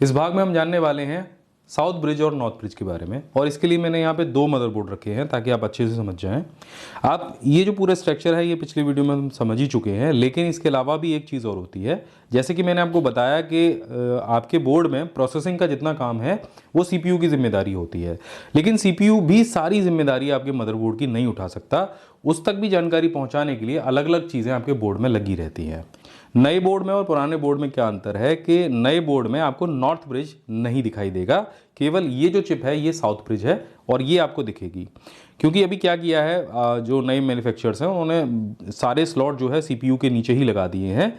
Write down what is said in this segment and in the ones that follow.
इस भाग में हम जानने वाले हैं साउथ ब्रिज और नॉर्थ ब्रिज के बारे में, और इसके लिए मैंने यहाँ पे दो मदरबोर्ड रखे हैं ताकि आप अच्छे से समझ जाएं। आप ये जो पूरा स्ट्रक्चर है ये पिछली वीडियो में हम समझ ही चुके हैं, लेकिन इसके अलावा भी एक चीज़ और होती है। जैसे कि मैंने आपको बताया कि आपके बोर्ड में प्रोसेसिंग का जितना काम है वो सीपीयू की जिम्मेदारी होती है, लेकिन सीपीयू भी सारी जिम्मेदारी आपके मदरबोर्ड की नहीं उठा सकता। उस तक भी जानकारी पहुँचाने के लिए अलग अलग चीज़ें आपके बोर्ड में लगी रहती हैं। नए बोर्ड में और पुराने बोर्ड में क्या अंतर है कि नए बोर्ड में आपको नॉर्थ ब्रिज नहीं दिखाई देगा, केवल ये जो चिप है ये साउथ ब्रिज है और ये आपको दिखेगी। क्योंकि अभी क्या किया है, जो नए मैन्युफैक्चरर्स हैं उन्होंने सारे स्लॉट जो है सीपीयू के नीचे ही लगा दिए हैं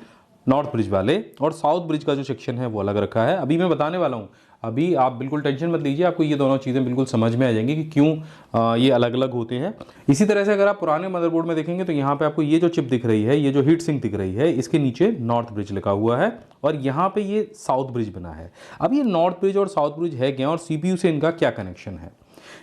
नॉर्थ ब्रिज वाले, और साउथ ब्रिज का जो सेक्शन है वो अलग रखा है। अभी मैं बताने वाला हूँ, अभी आप बिल्कुल टेंशन मत लीजिए, आपको ये दोनों चीज़ें बिल्कुल समझ में आ जाएंगी कि क्यों ये अलग अलग होते हैं। इसी तरह से अगर आप पुराने मदरबोर्ड में देखेंगे तो यहाँ पे आपको ये जो चिप दिख रही है, ये जो हीट सिंक दिख रही है, इसके नीचे नॉर्थ ब्रिज लिखा हुआ है और यहाँ पे ये साउथ ब्रिज बना है। अब ये नॉर्थ ब्रिज और साउथ ब्रिज है क्या और सीपीयू से इनका क्या कनेक्शन है?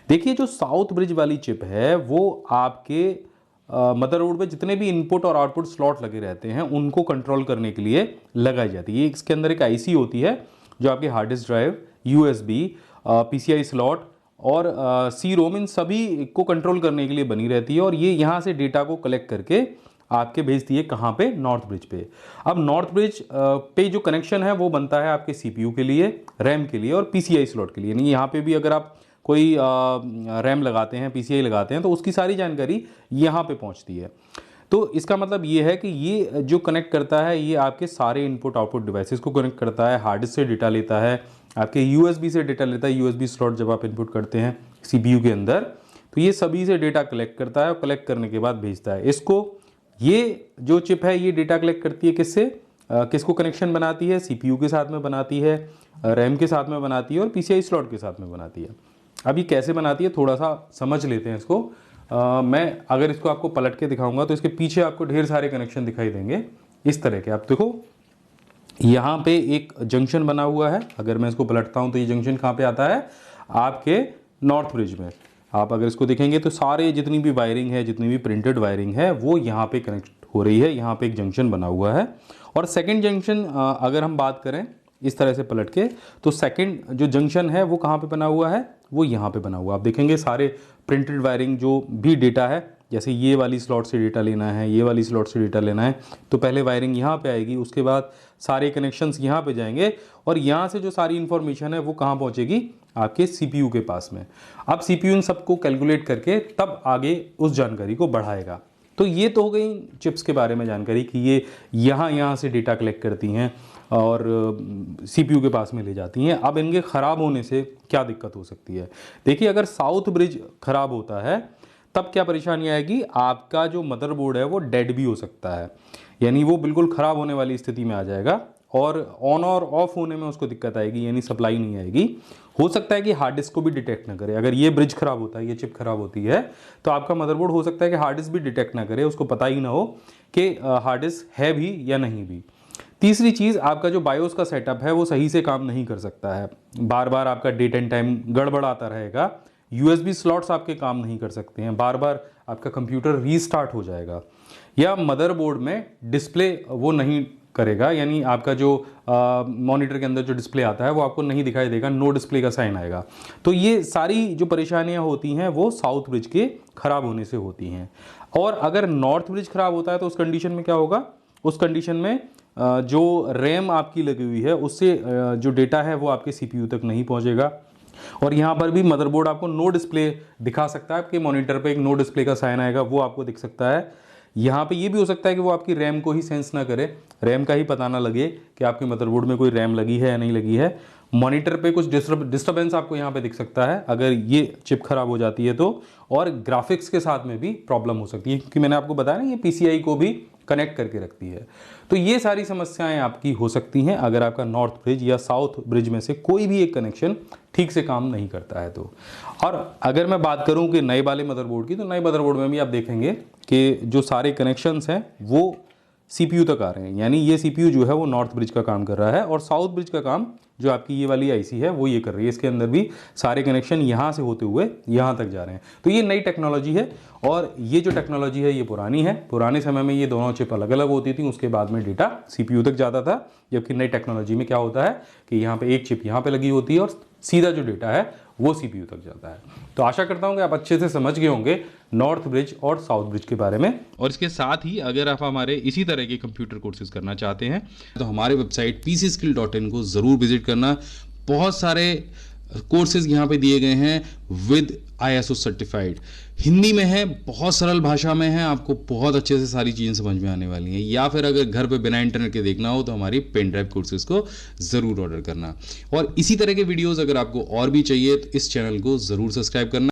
देखिए, जो साउथ ब्रिज वाली चिप है वो आपके मदरबोर्ड पे जितने भी इनपुट और आउटपुट स्लॉट लगे रहते हैं उनको कंट्रोल करने के लिए लगाई जाती है। इसके अंदर एक आईसी होती है जो आपके hard disk drive, USB, PCI slot और सी रोम, इन सभी को कंट्रोल करने के लिए बनी रहती है, और ये यहाँ से डेटा को कलेक्ट करके आपके भेजती है कहाँ पे? नॉर्थ ब्रिज पे। अब नॉर्थ ब्रिज पे जो कनेक्शन है वो बनता है आपके सीपीयू के लिए, रैम के लिए और पीसीआई स्लॉट के लिए। यानी यहाँ पे भी अगर आप कोई रैम लगाते हैं, पीसीआई लगाते हैं, तो उसकी सारी जानकारी यहाँ पे पहुँचती है। तो इसका मतलब ये है कि ये जो कनेक्ट करता है ये आपके सारे इनपुट आउटपुट डिवाइसेस को कनेक्ट करता है, हार्ड डिस्क से डेटा लेता है, आपके यूएसबी से डेटा लेता है। यूएसबी स्लॉट जब आप इनपुट करते हैं सीपीयू के अंदर तो ये सभी से डेटा कलेक्ट करता है और कलेक्ट करने के बाद भेजता है इसको। ये जो चिप है ये डेटा कलेक्ट करती है किससे? किसको कनेक्शन बनाती है? सीपीयू के साथ में बनाती है, रैम के साथ में बनाती है और पीसीआई स्लॉट के साथ में बनाती है। अब ये कैसे बनाती है थोड़ा सा समझ लेते हैं इसको। मैं अगर इसको आपको पलट के दिखाऊंगा तो इसके पीछे आपको ढेर सारे कनेक्शन दिखाई देंगे इस तरह के। आप देखो, यहाँ पे एक जंक्शन बना हुआ है। अगर मैं इसको पलटता हूँ तो ये जंक्शन कहाँ पे आता है? आपके नॉर्थ ब्रिज में। आप अगर इसको देखेंगे तो सारे जितनी भी वायरिंग है, जितनी भी प्रिंटेड वायरिंग है वो यहाँ पे कनेक्ट हो रही है। यहाँ पे एक जंक्शन बना हुआ है और सेकेंड जंक्शन अगर हम बात करें इस तरह से पलट के, तो सेकंड जो जंक्शन है वो कहाँ पे बना हुआ है? वो यहाँ पे बना हुआ। आप देखेंगे सारे प्रिंटेड वायरिंग जो भी डेटा है, जैसे ये वाली स्लॉट से डेटा लेना है, ये वाली स्लॉट से डेटा लेना है, तो पहले वायरिंग यहाँ पे आएगी, उसके बाद सारे कनेक्शंस यहाँ पे जाएंगे और यहाँ से जो सारी इन्फॉर्मेशन है वो कहाँ पहुँचेगी? आपके सीपीयू के पास में। अब सीपीयू इन सबको कैलकुलेट करके तब आगे उस जानकारी को बढ़ाएगा। तो ये तो हो गई चिप्स के बारे में जानकारी कि ये यहाँ से डेटा कलेक्ट करती हैं और सीपीयू के पास में ले जाती हैं। अब इनके ख़राब होने से क्या दिक्कत हो सकती है? देखिए, अगर साउथ ब्रिज ख़राब होता है तब क्या परेशानी आएगी? आपका जो मदरबोर्ड है वो डेड भी हो सकता है, यानी वो बिल्कुल ख़राब होने वाली स्थिति में आ जाएगा और ऑन और ऑफ होने में उसको दिक्कत आएगी, यानी सप्लाई नहीं आएगी। हो सकता है कि हार्ड डिस्क को भी डिटेक्ट ना करे। अगर ये ब्रिज खराब होता है, ये चिप खराब होती है, तो आपका मदरबोर्ड हो सकता है कि हार्ड डिस्क भी डिटेक्ट ना करे, उसको पता ही ना हो कि हार्ड डिस्क है भी या नहीं भी। तीसरी चीज़, आपका जो बायोस का सेटअप है वो सही से काम नहीं कर सकता है, बार बार आपका डेट एंड टाइम गड़बड़ाता रहेगा। यूएसबी स्लॉट्स आपके काम नहीं कर सकते हैं, बार बार आपका कंप्यूटर रीस्टार्ट हो जाएगा, या मदरबोर्ड में डिस्प्ले वो नहीं करेगा, यानी आपका जो मॉनिटर के अंदर जो डिस्प्ले आता है वो आपको नहीं दिखाई देगा, नो डिस्प्ले का साइन आएगा। तो ये सारी जो परेशानियां होती हैं वो साउथ ब्रिज के खराब होने से होती हैं। और अगर नॉर्थ ब्रिज खराब होता है तो उस कंडीशन में क्या होगा? उस कंडीशन में जो रैम आपकी लगी हुई है उससे जो डेटा है वो आपके सीपीयू तक नहीं पहुंचेगा, और यहाँ पर भी मदरबोर्ड आपको नो डिस्प्ले दिखा सकता है। आपके मॉनिटर पे एक नो डिस्प्ले का साइन आएगा, वो आपको दिख सकता है। यहाँ पे ये भी हो सकता है कि वो आपकी रैम को ही सेंस ना करे, रैम का ही पता ना लगे कि आपके मदरबोर्ड में कोई रैम लगी है या नहीं लगी है। मॉनिटर पे कुछ डिस्टर्बेंस आपको यहाँ पे दिख सकता है अगर ये चिप खराब हो जाती है तो, और ग्राफिक्स के साथ में भी प्रॉब्लम हो सकती है, क्योंकि मैंने आपको बताया ना ये पीसीआई को भी कनेक्ट करके रखती है। तो ये सारी समस्याएं आपकी हो सकती हैं अगर आपका नॉर्थ ब्रिज या साउथ ब्रिज में से कोई भी एक कनेक्शन ठीक से काम नहीं करता है तो। और अगर मैं बात करूं कि नए वाले मदरबोर्ड की, तो नए मदरबोर्ड में भी आप देखेंगे कि जो सारे कनेक्शंस हैं वो CPU तक आ रहे हैं, यानी ये CPU जो है वो नॉर्थ ब्रिज का काम कर रहा है और साउथ ब्रिज का काम जो आपकी ये वाली IC है वो ये कर रही है। इसके अंदर भी सारे कनेक्शन यहाँ से होते हुए यहाँ तक जा रहे हैं। तो ये नई टेक्नोलॉजी है और ये जो टेक्नोलॉजी है ये पुरानी है। पुराने समय में ये दोनों चिप अलग अलग होती थी, उसके बाद में डेटा CPU तक जाता था, जबकि नई टेक्नोलॉजी में क्या होता है कि यहाँ पे एक चिप यहाँ पे लगी होती है और सीधा जो डेटा है वो CPU तक जाता है। तो आशा करता हूँ कि आप अच्छे से समझ गए होंगे नॉर्थ ब्रिज और साउथ ब्रिज के बारे में। और इसके साथ ही अगर आप हमारे इसी तरह के कंप्यूटर कोर्सेज करना चाहते हैं तो हमारे वेबसाइट pcskill.in को ज़रूर विजिट करना। बहुत सारे कोर्सेज यहाँ पे दिए गए हैं विद ISO सर्टिफाइड, हिंदी में है, बहुत सरल भाषा में है, आपको बहुत अच्छे से सारी चीज़ें समझ में आने वाली हैं। या फिर अगर घर पे बिना इंटरनेट के देखना हो तो हमारी पेन ड्राइव कोर्सेज को ज़रूर ऑर्डर करना। और इसी तरह के वीडियोज़ अगर आपको और भी चाहिए तो इस चैनल को ज़रूर सब्सक्राइब करना।